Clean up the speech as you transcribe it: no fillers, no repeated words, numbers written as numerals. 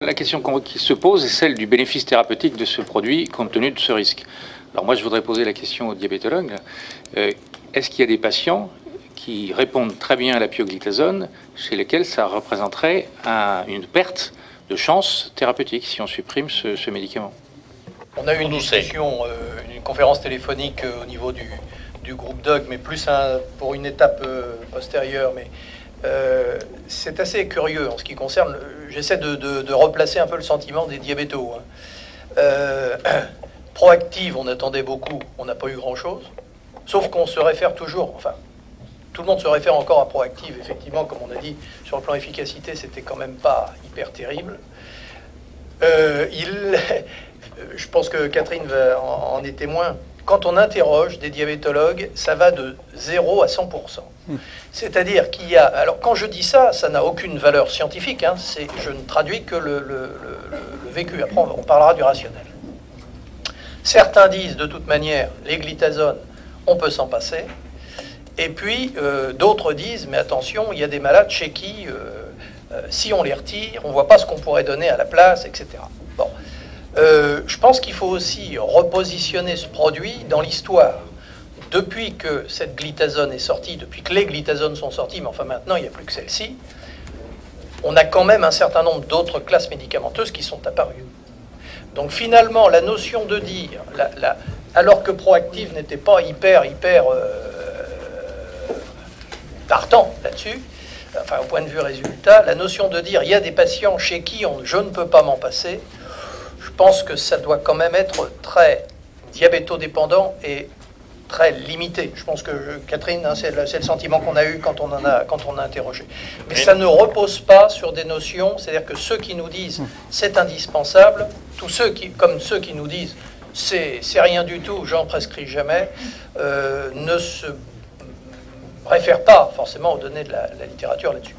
La question qui se pose est celle du bénéfice thérapeutique de ce produit compte tenu de ce risque. Alors moi, je voudrais poser la question aux diabétologues. Est-ce qu'il y a des patients qui répondent très bien à la pioglitazone, chez lesquels ça représenterait une perte de chance thérapeutique si on supprime ce médicament? On a eu une discussion, une conférence téléphonique au niveau du groupe DOG, mais plus pour une étape postérieure. Mais c'est assez curieux en ce qui concerne. J'essaie de replacer un peu le sentiment des diabétos. Proactive, on attendait beaucoup, on n'a pas eu grand-chose. Sauf qu'on se réfère toujours, enfin, tout le monde se réfère encore à Proactive. Effectivement, comme on a dit, sur le plan efficacité, c'était quand même pas hyper terrible. Je pense que Catherine en est témoin. Quand on interroge des diabétologues, ça va de 0 à 100%. C'est-à-dire qu'il y a... Alors, quand je dis ça, ça n'a aucune valeur scientifique. Je ne traduis que le vécu. Après, on parlera du rationnel. Certains disent, de toute manière, les glitazones, on peut s'en passer. Et puis, d'autres disent, mais attention, il y a des malades chez qui, si on les retire, on ne voit pas ce qu'on pourrait donner à la place, etc. Bon. Je pense qu'il faut aussi repositionner ce produit dans l'histoire. Depuis que cette glitazone est sortie, depuis que les glitazones sont sorties, mais enfin maintenant il n'y a plus que celle-ci, on a quand même un certain nombre d'autres classes médicamenteuses qui sont apparues. Donc finalement, la notion de dire, alors que Proactive n'était pas hyper partant là-dessus, enfin au point de vue résultat, la notion de dire il y a des patients chez qui je ne peux pas m'en passer, je pense que ça doit quand même être très diabétodépendant et très limité. Je pense que Catherine, c'est le sentiment qu'on a eu quand on a interrogé. Mais ça ne repose pas sur des notions, c'est-à-dire que ceux qui nous disent c'est indispensable, comme ceux qui nous disent c'est rien du tout, j'en prescris jamais, ne se réfèrent pas forcément aux données de la littérature là-dessus.